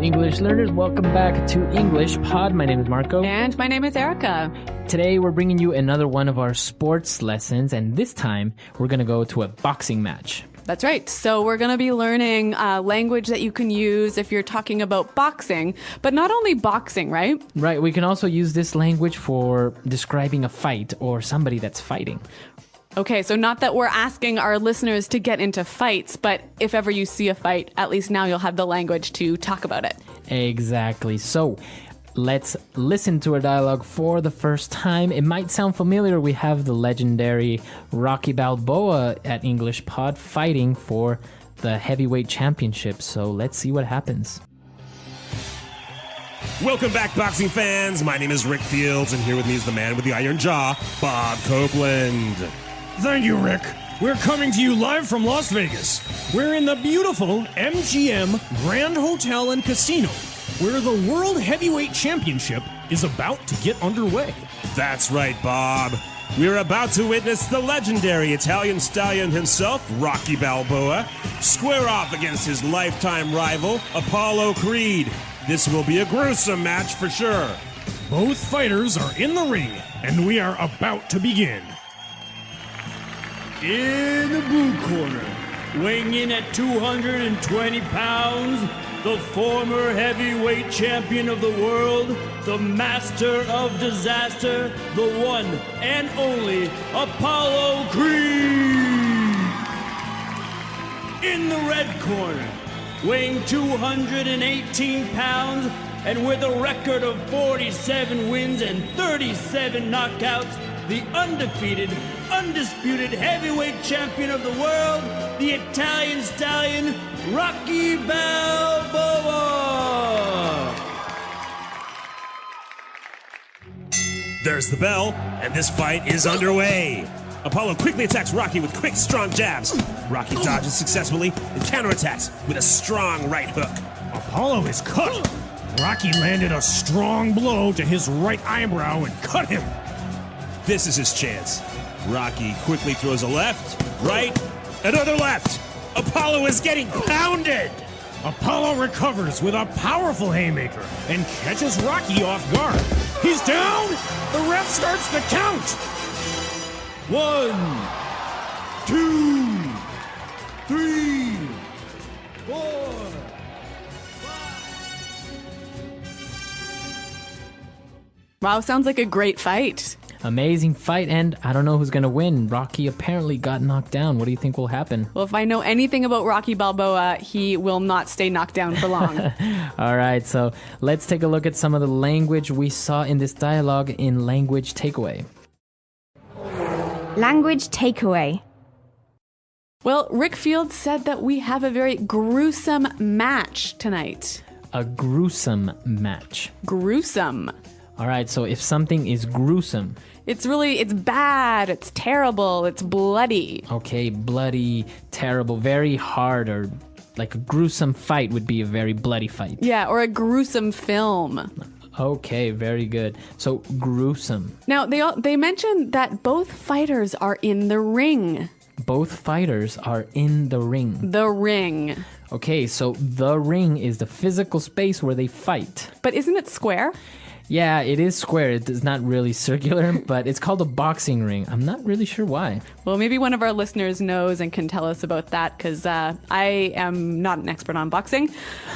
English learners, welcome back to English Pod. My name is Marco. And my name is Erica. Today we're bringing you another one of our sports lessons, and this time we're going to go to a boxing match. That's right. So we're going to be learning language that you can use if you're talking about boxing, but not only boxing, right? Right. We can also use this language for describing a fight or somebody that's fighting. Okay, so not that we're asking our listeners to get into fights, but if ever you see a fight, at least now you'll have the language to talk about it. Exactly. So let's listen to our dialogue for the first time. It might sound familiar. We have the legendary Rocky Balboa at English Pod fighting for the heavyweight championship. So let's see what happens. Welcome back, boxing fans. My name is Rick Fields, and here with me is the man with the iron jaw, Bob Copeland. Thank you, Rick. We're coming to you live from Las Vegas. We're in the beautiful MGM Grand Hotel and Casino, where the World Heavyweight Championship is about to get underway. That's right, Bob. We're about to witness the legendary Italian stallion himself, Rocky Balboa, square off against his lifetime rival, Apollo Creed. This will be a gruesome match for sure. Both fighters are in the ring, and we are about to begin. In the blue corner, weighing in at 220 pounds, the former heavyweight champion of the world, the master of disaster, the one and only Apollo Creed. In the red corner, weighing 218 pounds, and with a record of 47 wins and 37 knockouts, the undefeated, undisputed heavyweight champion of the world, the Italian stallion, Rocky Balboa. There's the bell, and this fight is underway. Apollo quickly attacks Rocky with quick, strong jabs. Rocky dodges successfully and counterattacks with a strong right hook. Apollo is cut. Rocky landed a strong blow to his right eyebrow and cut him. This is his chance. Rocky quickly throws a left, right, another left. Apollo is getting pounded. Apollo recovers with a powerful haymaker and catches Rocky off guard. He's down. The ref starts the count. 1, 2, 3, 4. Wow, sounds like a great fight. Amazing fight, and I don't know who's going to win. Rocky apparently got knocked down. What do you think will happen? Well, if I know anything about Rocky Balboa, he will not stay knocked down for long. All right, so let's take a look at some of the language we saw in this dialogue in Language Takeaway. Language takeaway. Well, Rick Fields said that we have a very gruesome match tonight. A gruesome match. Gruesome. All right, so if something is gruesome... It's bad, it's terrible, it's bloody. Okay, bloody, terrible, very hard, or like a gruesome fight would be a very bloody fight. Yeah, or a gruesome film. Okay, very good. So, gruesome. Now, they mentioned that both fighters are in the ring. Both fighters are in the ring. The ring. Okay, so the ring is the physical space where they fight. But isn't it square? Yeah, it is square. It is not really circular, but it's called a boxing ring. I'm not really sure why. Well, maybe one of our listeners knows and can tell us about that, because I am not an expert on boxing.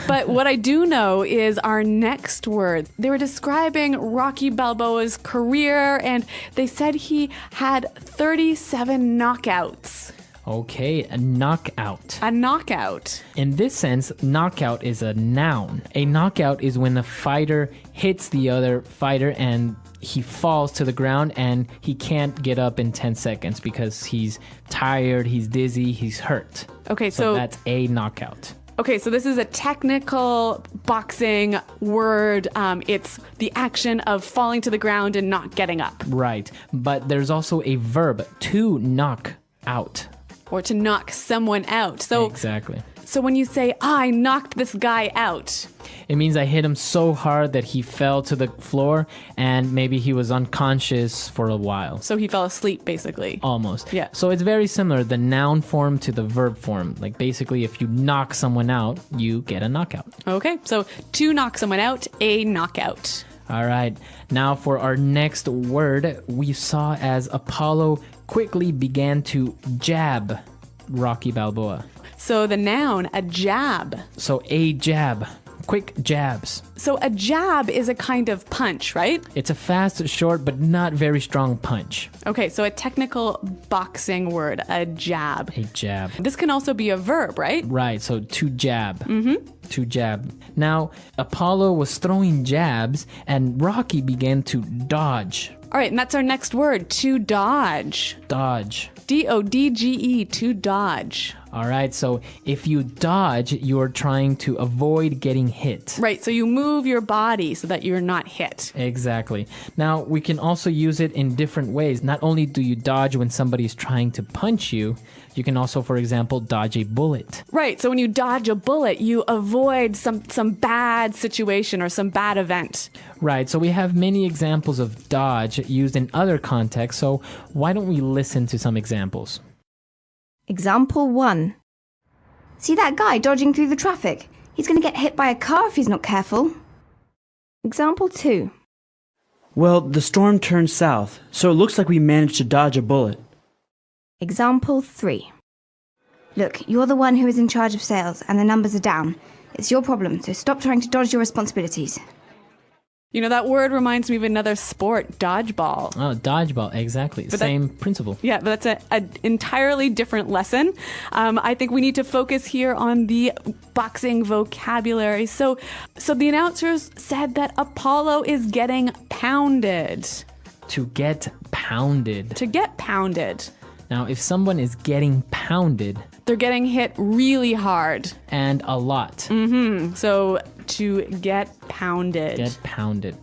But what I do know is our next word. They were describing Rocky Balboa's career, and they said he had 37 knockouts. Okay, a knockout. A knockout. In this sense, knockout is a noun. A knockout is when the fighter hits the other fighter and he falls to the ground and he can't get up in 10 seconds because he's tired, he's dizzy, he's hurt. Okay, so that's a knockout. Okay, so this is a technical boxing word. It's the action of falling to the ground and not getting up. Right, but there's also a verb, to knock out. Or to knock someone out. So exactly. So when you say, I knocked this guy out. It means I hit him so hard that he fell to the floor and maybe he was unconscious for a while. So he fell asleep, basically. Almost. Yeah. So it's very similar, the noun form to the verb form. Like basically, if you knock someone out, you get a knockout. Okay, so to knock someone out, a knockout. All right. Now for our next word, we saw as Apollo quickly began to jab Rocky Balboa. So the noun, a jab. So a jab. Quick jabs. So a jab is a kind of punch, right? It's a fast, short, but not very strong punch. Okay, so a technical boxing word, a jab. A jab. This can also be a verb, right? Right, so to jab. To jab. Now, Apollo was throwing jabs and Rocky began to dodge. All right, and that's our next word, to dodge. Dodge. D-O-D-G-E, to dodge. All right, so if you dodge, you're trying to avoid getting hit. Right, so you move your body so that you're not hit. Exactly. Now, we can also use it in different ways. Not only do you dodge when somebody's trying to punch you, you can also, for example, dodge a bullet. Right, so when you dodge a bullet, you avoid some bad situation or some bad event. Right, so we have many examples of dodge used in other contexts, so why don't we listen to some examples? Example 1. See that guy dodging through the traffic? He's going to get hit by a car if he's not careful. Example 2. Well, the storm turned south, so it looks like we managed to dodge a bullet. Example 3. Look, you're the one who is in charge of sales and the numbers are down. It's your problem, so stop trying to dodge your responsibilities. You know, that word reminds me of another sport, dodgeball. Oh, dodgeball, exactly. Same principle. Yeah, but that's an entirely different lesson. I think we need to focus here on the boxing vocabulary. So the announcers said that Apollo is getting pounded. To get pounded. To get pounded. Now, if someone is getting pounded... They're getting hit really hard. And a lot. So to get pounded. Get pounded.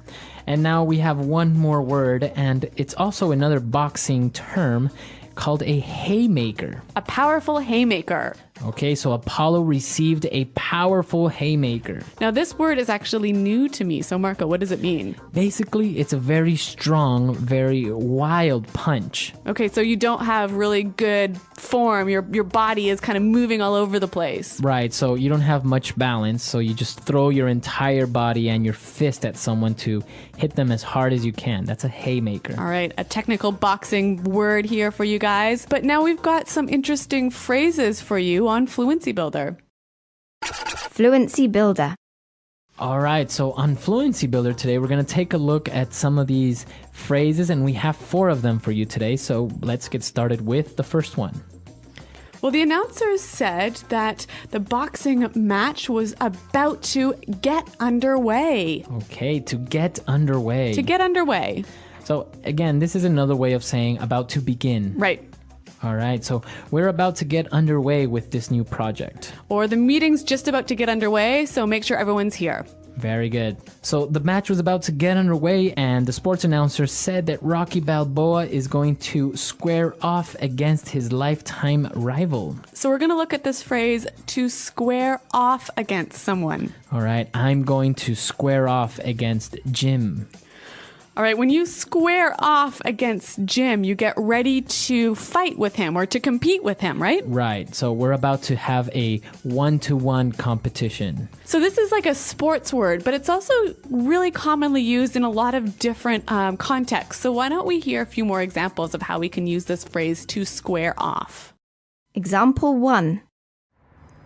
And now we have one more word, and it's also another boxing term called a haymaker. A powerful haymaker. Okay, so Apollo received a powerful haymaker. Now, this word is actually new to me. So, Marco, what does it mean? Basically, it's a very strong, very wild punch. Okay, so you don't have really good form. Your body is kind of moving all over the place. Right, so you don't have much balance, so you just throw your entire body and your fist at someone to hit them as hard as you can. That's a haymaker. All right, a technical boxing word here for you guys. But now we've got some interesting phrases for you on Fluency Builder. Fluency Builder. All right, so on Fluency Builder today, we're going to take a look at some of these phrases, and we have 4 of them for you today. So let's get started with the first one. Well, the announcers said that the boxing match was about to get underway. Okay, to get underway. To get underway. So again, this is another way of saying about to begin. Right. All right, so we're about to get underway with this new project. Or the meeting's just about to get underway, so make sure everyone's here. Very good. So the match was about to get underway, and the sports announcer said that Rocky Balboa is going to square off against his lifetime rival. So we're going to look at this phrase, to square off against someone. All right, I'm going to square off against Jim. All right, when you square off against Jim, you get ready to fight with him or to compete with him, right? Right, so we're about to have a one-to-one competition. So this is like a sports word, but it's also really commonly used in a lot of different contexts. So why don't we hear a few more examples of how we can use this phrase to square off? Example 1.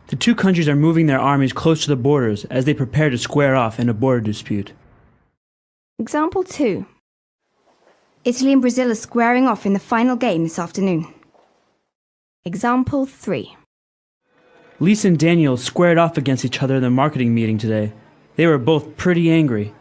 The two countries are moving their armies close to the borders as they prepare to square off in a border dispute. Example 2. Italy and Brazil are squaring off in the final game this afternoon. Example 3. Lisa and Daniel squared off against each other in the marketing meeting today. They were both pretty angry.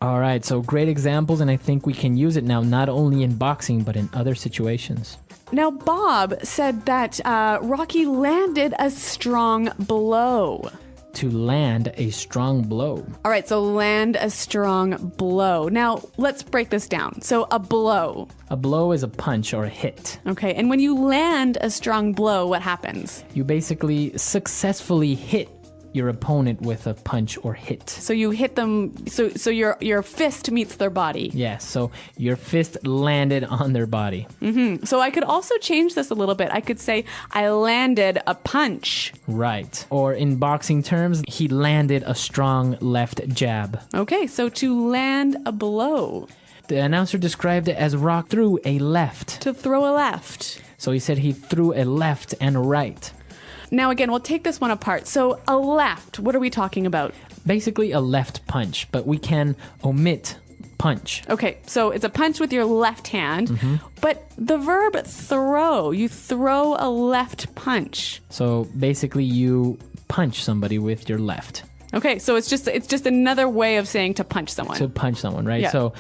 All right, so great examples, and I think we can use it now not only in boxing, but in other situations. Now, Bob said that Rocky landed a strong blow. to land a strong blow. All right, so land a strong blow. Now, let's break this down. So a blow. A blow is a punch or a hit. Okay, and when you land a strong blow, what happens? You basically successfully hit your opponent with a punch or hit. So you hit them, so your fist meets their body. Yes, so your fist landed on their body. So I could also change this a little bit. I could say, I landed a punch. Right. Or in boxing terms, he landed a strong left jab. Okay, so to land a blow. The announcer described it as Rock threw a left. To throw a left. So he said he threw a left and a right. Now again, we'll take this one apart. So a left, what are we talking about? Basically a left punch, but we can omit punch. Okay, so it's a punch with your left hand, but the verb throw, you throw a left punch. So basically you punch somebody with your left. Okay, so it's just another way of saying to punch someone. To punch someone, right? Yeah. So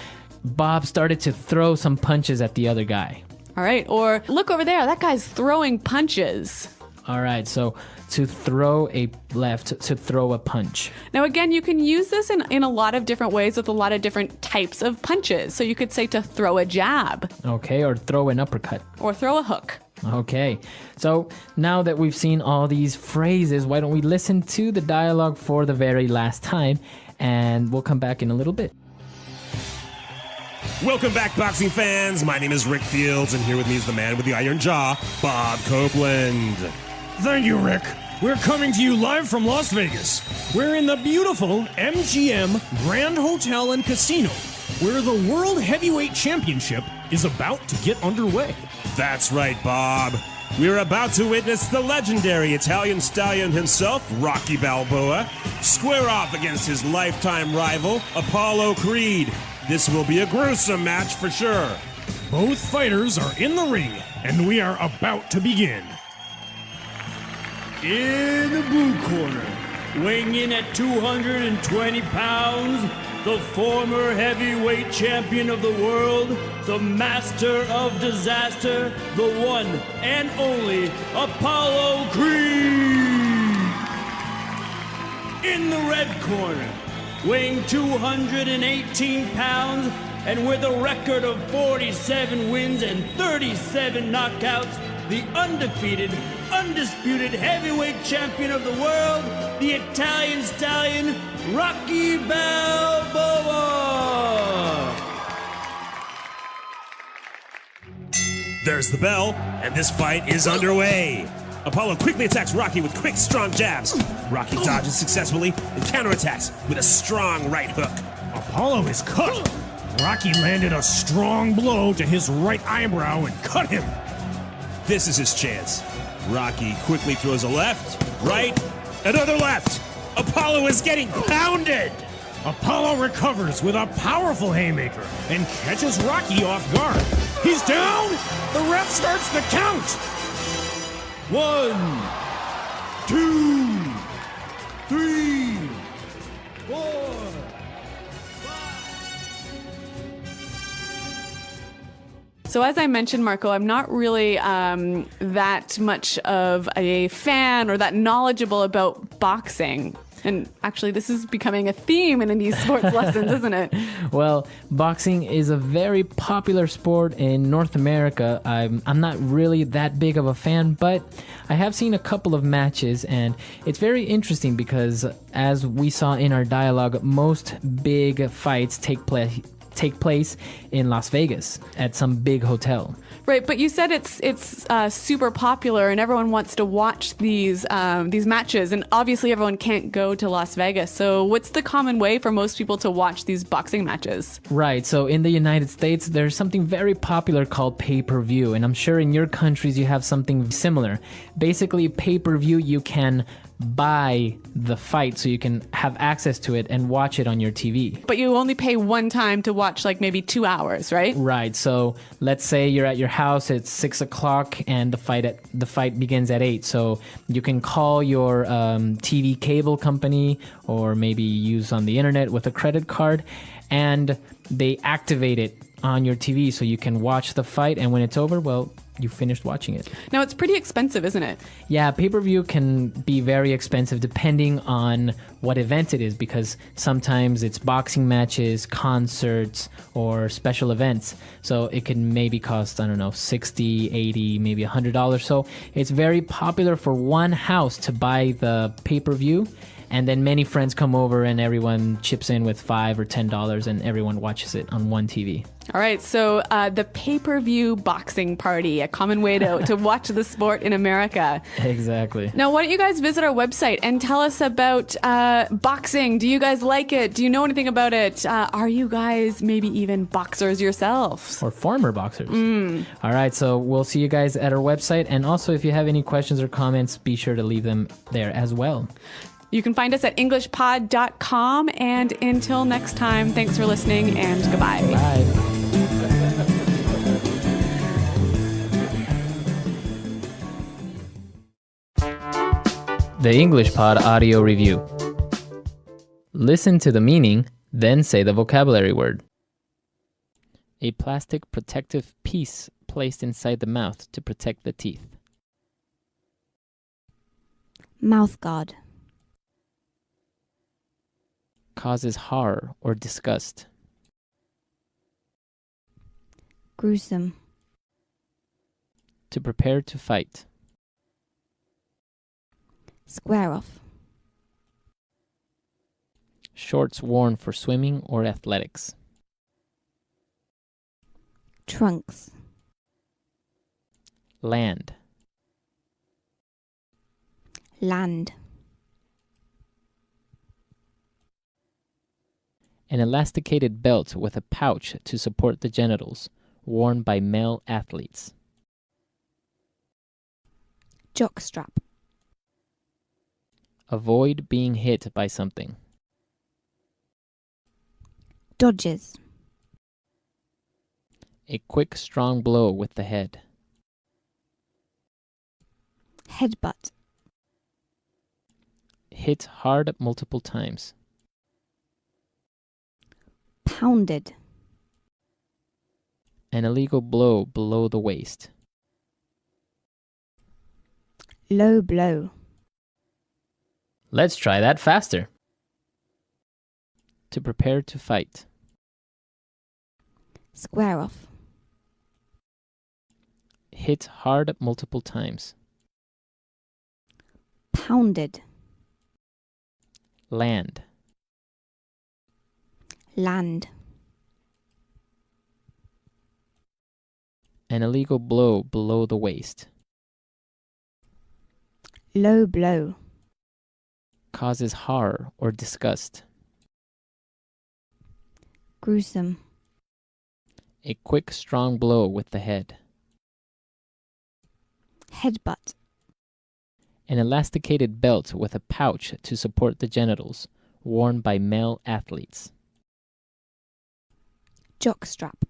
Bob started to throw some punches at the other guy. All right, or look over there, that guy's throwing punches. All right, so to throw a left, to throw a punch. Now again, you can use this in a lot of different ways with a lot of different types of punches. So you could say to throw a jab. Okay, or throw an uppercut. Or throw a hook. Okay, so now that we've seen all these phrases, why don't we listen to the dialogue for the very last time, and we'll come back in a little bit. Welcome back, boxing fans. My name is Rick Fields, and here with me is the man with the iron jaw, Bob Copeland. Thank you, Rick. We're coming to you live from Las Vegas. We're in the beautiful MGM Grand Hotel and Casino, where the World Heavyweight Championship is about to get underway. That's right, Bob. We're about to witness the legendary Italian stallion himself, Rocky Balboa, square off against his lifetime rival, Apollo Creed. This will be a gruesome match for sure. Both fighters are in the ring, and we are about to begin. In the blue corner, weighing in at 220 pounds, the former heavyweight champion of the world, the master of disaster, the one and only Apollo Creed. In the red corner, weighing 218 pounds, and with a record of 47 wins and 37 knockouts, the undefeated, undisputed heavyweight champion of the world, the Italian stallion, Rocky Balboa. There's the bell, and this fight is underway. Apollo quickly attacks Rocky with quick, strong jabs. Rocky dodges successfully and counterattacks with a strong right hook. Apollo is cut. Rocky landed a strong blow to his right eyebrow and cut him. This is his chance. Rocky quickly throws a left, right, another left. Apollo is getting pounded. Apollo recovers with a powerful haymaker and catches Rocky off guard. He's down. The ref starts the count. 1, 2, 3, 4. So as I mentioned, Marco, I'm not really that much of a fan or that knowledgeable about boxing. And actually, this is becoming a theme in these sports lessons, isn't it? Well, boxing is a very popular sport in North America. I'm not really that big of a fan, but I have seen a couple of matches, and it's very interesting because, as we saw in our dialogue, most big fights take place in Las Vegas at some big hotel. Right, but you said it's super popular and everyone wants to watch these matches, and obviously everyone can't go to Las Vegas. So what's the common way for most people to watch these boxing matches? Right, so in the United States, there's something very popular called pay-per-view, and I'm sure in your countries you have something similar. Basically, pay-per-view, you can buy the fight so you can have access to it and watch it on your TV. But you only pay one time to watch like maybe 2 hours, right? Right. So let's say you're at your house at 6 o'clock and the fight begins at 8. So you can call your TV cable company or maybe use on the internet with a credit card, and they activate it on your TV so you can watch the fight, and when it's over, well, you finished watching it. Now, it's pretty expensive, isn't it? Yeah, pay-per-view can be very expensive depending on what event it is, because sometimes it's boxing matches, concerts, or special events. So it can maybe cost, I don't know, $60, $80, maybe $100. So it's very popular for one house to buy the pay-per-view, and then many friends come over and everyone chips in with $5 or $10 and everyone watches it on one TV. All right, so the pay-per-view boxing party, a common way to watch the sport in America. Exactly. Now, why don't you guys visit our website and tell us about boxing? Do you guys like it? Do you know anything about it? Are you guys maybe even boxers yourselves? Or former boxers. All right, so we'll see you guys at our website. And also, if you have any questions or comments, be sure to leave them there as well. You can find us at englishpod.com. And until next time, thanks for listening and goodbye. Bye. The English Pod Audio Review. Listen to the meaning, then say the vocabulary word. A plastic protective piece placed inside the mouth to protect the teeth. Mouth guard. Causes horror or disgust. Gruesome. To prepare to fight. Square off. Shorts worn for swimming or athletics. Trunks. Land. Land. An elasticated belt with a pouch to support the genitals, worn by male athletes. Jockstrap. Avoid being hit by something. Dodges. A quick, strong blow with the head. Headbutt. Hit hard multiple times. Pounded. An illegal blow below the waist. Low blow. Let's try that faster. To prepare to fight. Square off. Hit hard multiple times. Pounded. Land. Land. An illegal blow below the waist. Low blow. Causes horror or disgust. Gruesome. A quick, strong blow with the head. Headbutt. An elasticated belt with a pouch to support the genitals, worn by male athletes. Jockstrap.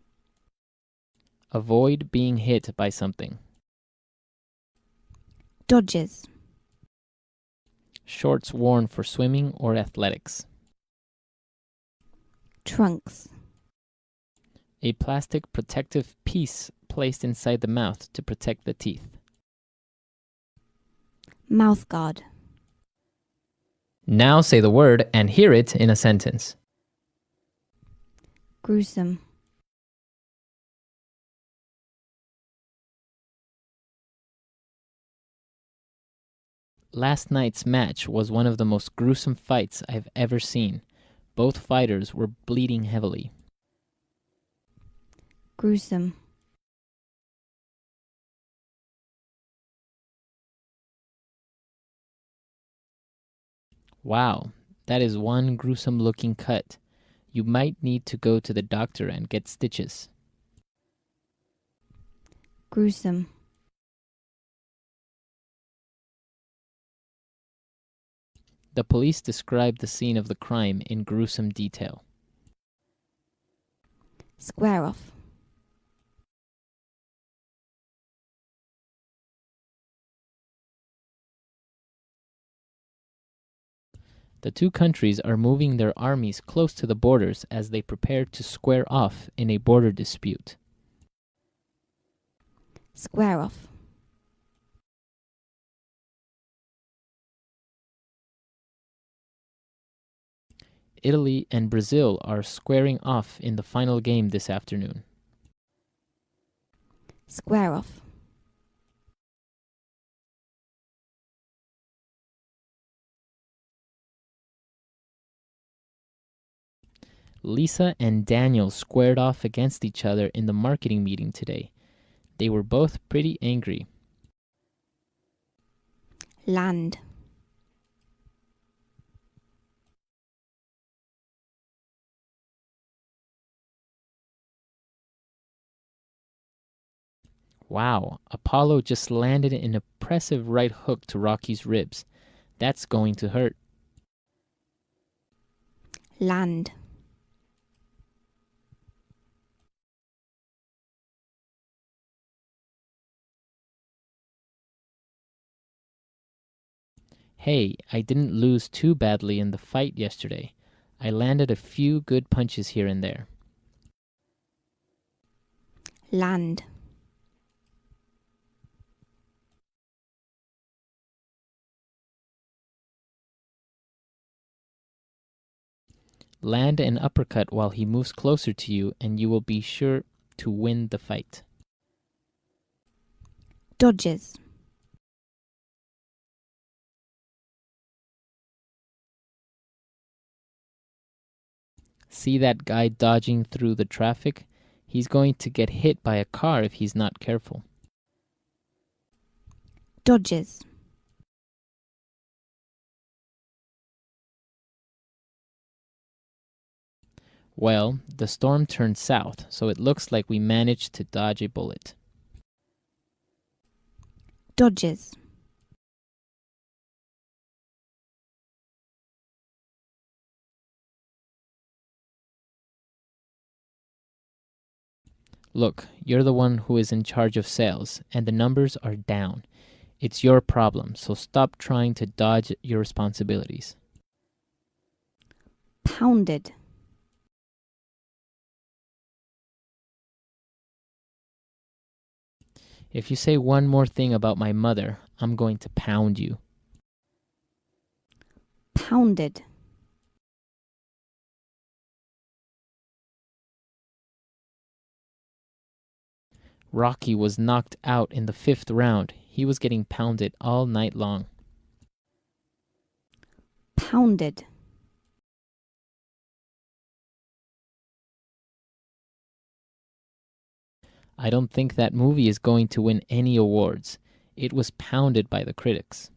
Avoid being hit by something. Dodges. Shorts worn for swimming or athletics. Trunks. A plastic protective piece placed inside the mouth to protect the teeth. Mouth guard. Now say the word and hear it in a sentence. Gruesome. Last night's match was one of the most gruesome fights I've ever seen. Both fighters were bleeding heavily. Gruesome. Wow, that is one gruesome looking cut. You might need to go to the doctor and get stitches. Gruesome. The police described the scene of the crime in gruesome detail. Square off. The two countries are moving their armies close to the borders as they prepare to square off in a border dispute. Square off. Italy and Brazil are squaring off in the final game this afternoon. Square off. Lisa and Daniel squared off against each other in the marketing meeting today. They were both pretty angry. Land. Wow, Apollo just landed an impressive right hook to Rocky's ribs. That's going to hurt. Land. Hey, I didn't lose too badly in the fight yesterday. I landed a few good punches here and there. Land. Land an uppercut while he moves closer to you, and you will be sure to win the fight. Dodges. See that guy dodging through the traffic? He's going to get hit by a car if he's not careful. Dodges. Well, the storm turned south, so it looks like we managed to dodge a bullet. Dodges. Look, you're the one who is in charge of sales, and the numbers are down. It's your problem, so stop trying to dodge your responsibilities. Pounded. If you say one more thing about my mother, I'm going to pound you. Pounded. Rocky was knocked out in the 5th round. He was getting pounded all night long. Pounded. I don't think that movie is going to win any awards. It was pounded by the critics.